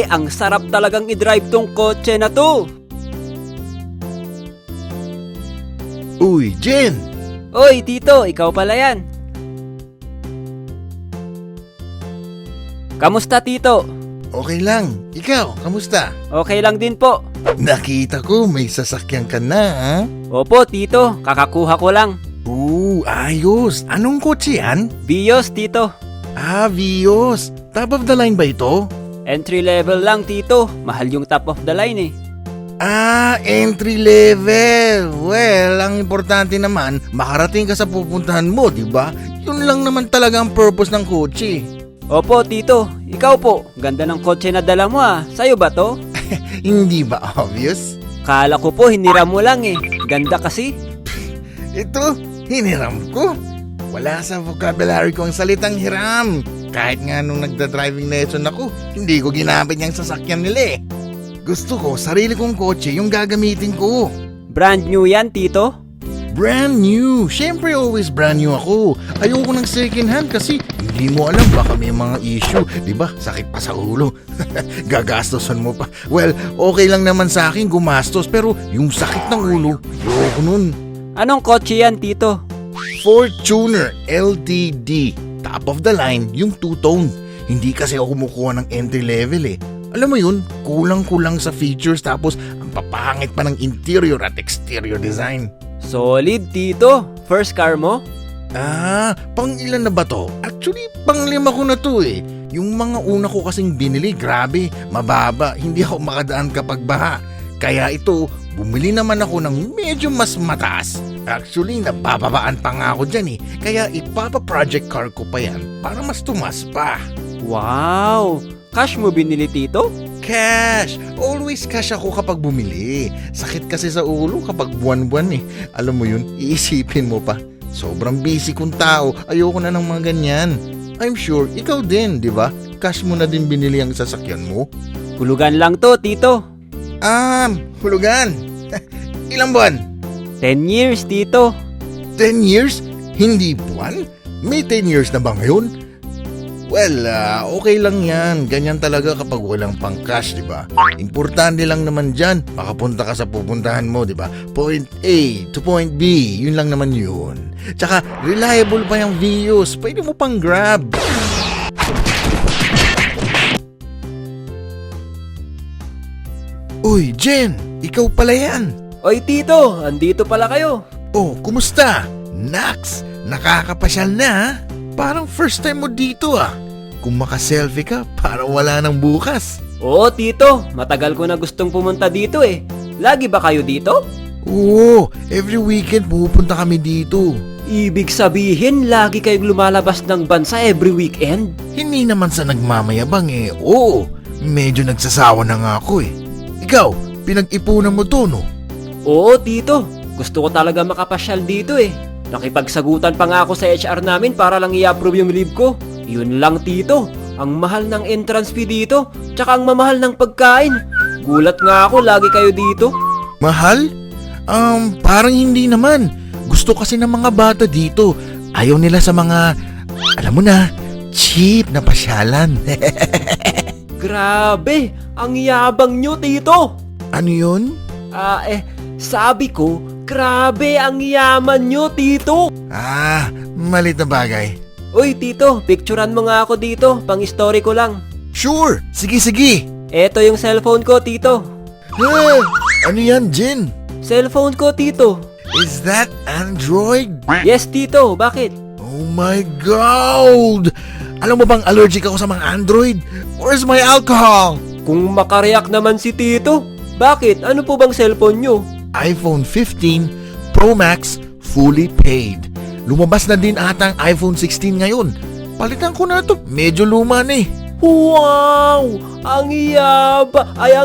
Ang sarap talagang i-drive tong kotse na to. Uy, Jen! Oy, Tito, ikaw pala yan. Kamusta, Tito? Okay lang. Ikaw, kamusta? Okay lang din po. Nakita ko may sasakyan ka na, ha? Opo, Tito, kakakuha ko lang. Ayos. Anong kotse yan? Vios, Tito. Vios. Top of the line ba ito? Entry level lang, Tito. Mahal yung top of the line eh. Entry level. Well, ang importante naman, makarating ka sa pupuntahan mo, di ba? Yun lang naman talaga ang purpose ng kotse. Opo, Tito. Ikaw po. Ganda ng kotse na dala mo ah. Sa'yo ba to? Hindi ba obvious? Kala ko po hiniram mo lang eh. Ganda kasi. Ito, hiniram ko. Wala sa vocabulary ko ang salitang hiram. Kahit nga nung nagda-driving lesson ako, hindi ko ginamit yung sasakyan nila eh. Gusto ko, sarili kong kotse yung gagamitin ko. Brand new yan, Tito? Brand new. Siyempre always brand new ako. Ayoko ng second hand kasi hindi mo alam baka may mga issue. Diba? Sakit pa sa ulo. Gagastosan mo pa. Well, okay lang naman sa akin gumastos pero yung sakit ng ulo, ayoko nun. Anong kotse yan, Tito? Fortuner LTD. Top of the line, yung two-tone. Hindi kasi ako kumukuha ng entry level eh. Alam mo yun, kulang-kulang sa features tapos ang papangit pa ng interior at exterior design. Solid, Tito. First car mo? Pang ilan na ba to? Actually, pang 5 ko na to eh. Yung mga una ko kasing binili, grabe, mababa. Hindi ako makadaan kapag baha. Kaya ito, bumili naman ako ng medyo mas mataas. Actually, nabababaan pa nga ako dyan eh. Kaya ipapa-project car ko pa yan para mas tumas pa. Wow! Cash mo binili, Tito? Cash! Always cash ako kapag bumili. Sakit kasi sa ulo kapag buwan-buwan eh. Alam mo yun, iisipin mo pa. Sobrang busy kong tao, ayoko na ng mga ganyan. I'm sure, ikaw din, di ba? Cash mo na din binili ang sasakyan mo. Hulugan lang to, Tito. Hulugan. Ilang buwan? 10 years, Tito. 10 years? Hindi buwan? May 10 years na ba ngayon? Well, okay lang yan. Ganyan talaga kapag walang pang-cash, di ba? Importante lang naman dyan, makapunta ka sa pupuntahan mo, di ba? Point A to point B, yun lang naman yun. Tsaka, reliable pa yung Vios. Pwede mo pang grab. Uy, Jen! Ikaw pala yan! Oy, Tito! Andito pala kayo. Oh, kumusta? Nax, nakakapasyal na ha? Parang first time mo dito ah. Kung maka-selfie ka, parang wala nang bukas. Oo, Tito. Matagal ko na gustong pumunta dito eh. Lagi ba kayo dito? Oo, every weekend pupunta kami dito. Ibig sabihin, lagi kayong lumalabas ng bansa every weekend? Hindi naman sa nagmamayabang eh. Oo, medyo nagsasawa na nga ako eh. Ikaw, pinag-ipunan mo to no? Oo, Tito. Gusto ko talaga makapasyal dito eh. Nakipagsagutan pa nga ako sa HR namin para lang i-approve yung leave ko. Yun lang, Tito. Ang mahal ng entrance fee dito, tsaka ang mamahal ng pagkain. Gulat nga ako, lagi kayo dito. Mahal? Parang hindi naman. Gusto kasi ng mga bata dito. Ayaw nila sa mga, alam mo na, cheap na pasyalan. Grabe, ang yabang nyo, Tito. Ano yun? Sabi ko, grabe ang yaman nyo, Tito. Malit na bagay. Uy, Tito, picturean mo nga ako dito, pang-story ko lang. Sure, sige. Eto yung cellphone ko, Tito. Ano yan, Jen? Cellphone ko, Tito. Is that Android? Yes, Tito, bakit? Oh my God! Alam mo bang allergic ako sa mga Android? Where's my alcohol? Kung makareact naman si Tito, bakit? Ano po bang cellphone nyo? iPhone 15 Pro Max fully paid. Lumabas na din ata ang iPhone 16 ngayon. Palitan ko na to, medyo luma na eh. Wow! Ang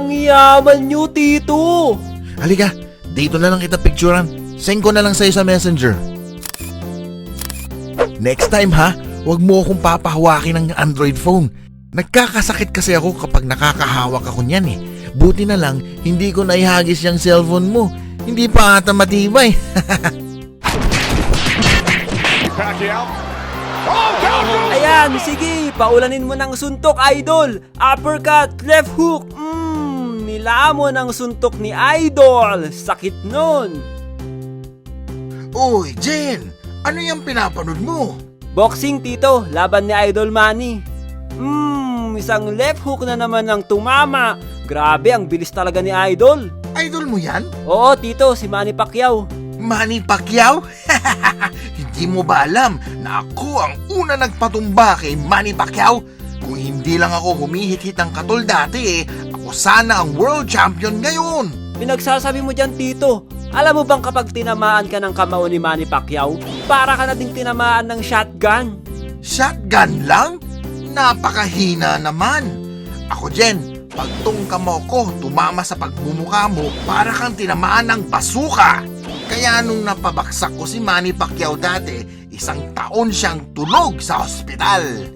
yaman nyo, Tito! Halika, dito na lang kita picturean. Send ko na lang sa'yo sa messenger. Next time ha, wag mo akong papahawakin ng Android phone. Nagkakasakit kasi ako kapag nakakahawak ako niyan eh. Buti na lang, hindi ko naihagis yung cellphone mo. Hindi pa ata matibay. Ayan, sige, paulanin mo ng suntok, Idol. Uppercut, left hook. Nilamon ang suntok ni Idol. Sakit nun. Uy, Jen, ano yung pinapanood mo? Boxing, Tito, laban ni Idol Manny. Isang left hook na naman ang tumama. Grabe, ang bilis talaga ni Idol. Idol mo yan? Oo, Tito, si Manny Pacquiao. Manny Pacquiao? Hindi mo ba alam na ako ang una nagpatumba kay Manny Pacquiao? Kung hindi lang ako humihit-hit ng katol dati ako sana ang world champion ngayon. Pinagsasabi mo dyan, Tito. Alam mo bang kapag tinamaan ka ng kamao ni Manny Pacquiao, para ka na ding tinamaan ng shotgun? Shotgun lang? Napakahina naman. Ako, Jen, pag tong kamao ko tumama sa pagmumukha mo, para kang tinamaan ng basuka. Kaya nung napabaksak ko si Manny Pacquiao dati, 1 taon siyang tulog sa ospital.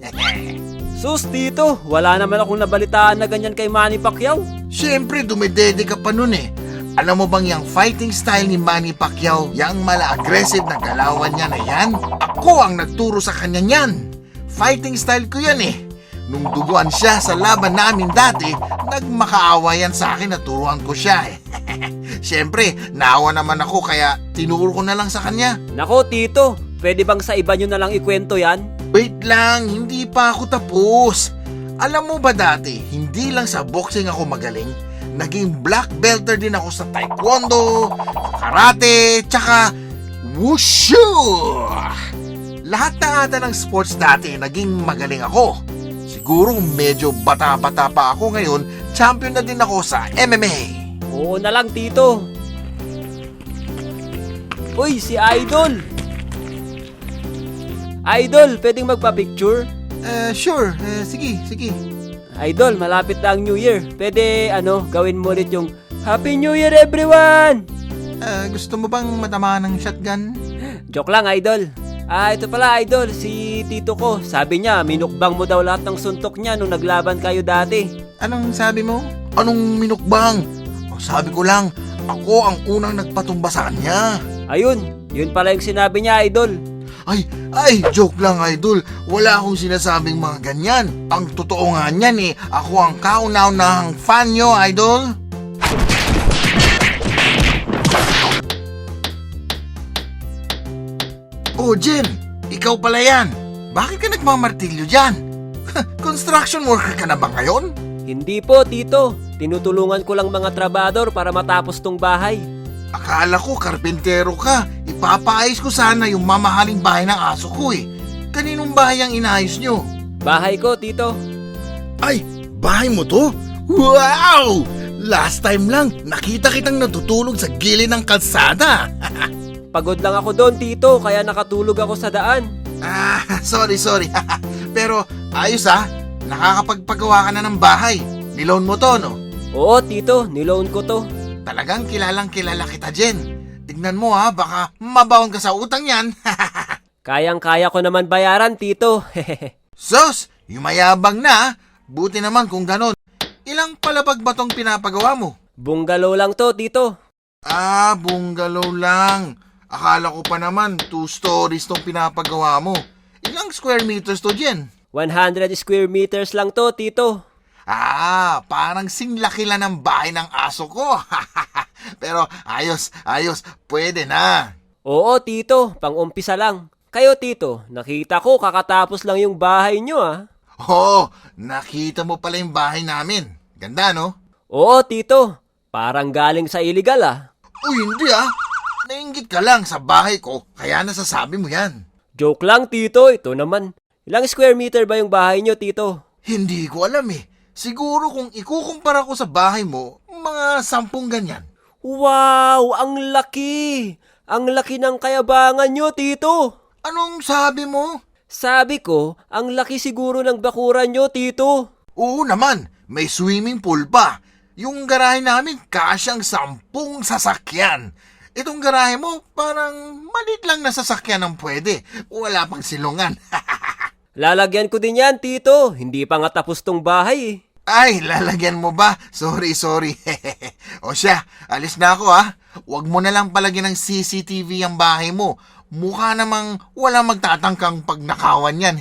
Sus, Tito, wala naman akong nabalitaan na ganyan kay Manny Pacquiao. Siyempre, dumidede ka pa nun Alam mo bang yung fighting style ni Manny Pacquiao, yung mala-aggressive na galawan niya na yan? Ako ang nagturo sa kanya niyan. Fighting style ko yan Nung duguan siya sa laban namin dati, nagmakaawa yan sa akin na turuan ko siya Siyempre, naawa naman ako kaya tinuro ko na lang sa kanya. Nako, Tito, pwede bang sa iba nyo na lang ikwento yan? Wait lang, hindi pa ako tapos. Alam mo ba dati, hindi lang sa boxing ako magaling. Naging black belter din ako sa taekwondo, karate, tsaka wushu. Lahat na ata ng sports dati, naging magaling ako. Siguro medyo bata-bata pa ako ngayon, champion na din ako sa MMA. Oo na lang, Tito. Uy, si Idol. Idol, pwedeng magpa-picture? Sure, sige. Idol, malapit na ang New Year. Pwede, gawin mo ulit yung Happy New Year, everyone! Gusto mo bang matamaan ng shotgun? Joke lang, Idol. Ito pala, Idol, si Tito ko. Sabi niya, minukbang mo daw lahat ng suntok niya nung naglaban kayo dati. Anong sabi mo? Anong minukbang? Sabi ko lang, ako ang unang nagpatumba sa kanya. Ayun, yun pala yung sinabi niya, Idol. Ay, joke lang, Idol. Wala akong sinasabing mga ganyan. Ang totoo nga niyan ako ang kauna-unahang fan nyo, Idol. Oh, Jen, ikaw pala yan. Bakit ka nagmamartilyo dyan? Construction worker ka na ba ngayon? Hindi po, Tito. Tinutulungan ko lang mga trabador para matapos tong bahay. Akala ko karpentero ka. Ipapaayos ko sana yung mamahaling bahay ng aso ko Kaninong bahay ang inayos nyo? Bahay ko, Tito. Ay, bahay mo to? Wow! Last time lang, nakita kitang natutulog sa gilid ng kalsada. Pagod lang ako doon, Tito, kaya nakatulog ako sa daan. Sorry. Pero ayos nakakapagpagawa ka na ng bahay. Niloan mo to, no? Oo, Tito, niloan ko to. Talagang kilalang kilala kita, Jen. Tignan mo baka mabaon ka sa utang yan. Kayang-kaya ko naman bayaran, Tito. Sos, yumayabang na. Buti naman kung ganon. Ilang palapag ba tong pinapagawa mo? Bungalow lang to, Tito. Bungalow lang. Akala ko pa naman 2 stories tong pinapagawa mo. Ilang square meters to, Jen? 100 square meters lang to, Tito. Parang singlaki lang ng bahay ng aso ko. Pero ayos, pwede na. Oo, Tito, pang-umpisa lang. Kayo, Tito, nakita ko kakatapos lang yung bahay nyo, Oo, nakita mo pala yung bahay namin. Ganda, no? Oo, Tito, parang galing sa illegal, Uy, hindi Nainggit ka lang sa bahay ko, kaya nasasabi mo yan. Joke lang, Tito, ito naman. Ilang square meter ba yung bahay nyo, Tito? Hindi ko alam Siguro kung ikukumpara ko sa bahay mo, mga 10 ganyan. Wow, ang laki! Ang laki ng kayabangan nyo, Tito! Anong sabi mo? Sabi ko, ang laki siguro ng bakuran nyo, Tito. Oo naman, may swimming pool pa. Yung garahe namin, kasyang 10 sasakyan. Itong garahe mo, parang malit lang na sasakyan ang pwede. Wala pang silungan. Lalagyan ko din yan, Tito. Hindi pa nga tapos tong bahay. Ay, lalagyan mo ba? Sorry. O siya, alis na ako Huwag mo na lang palagyan ng CCTV ang bahay mo. mukha namang wala magtatangkang pagnakawan yan.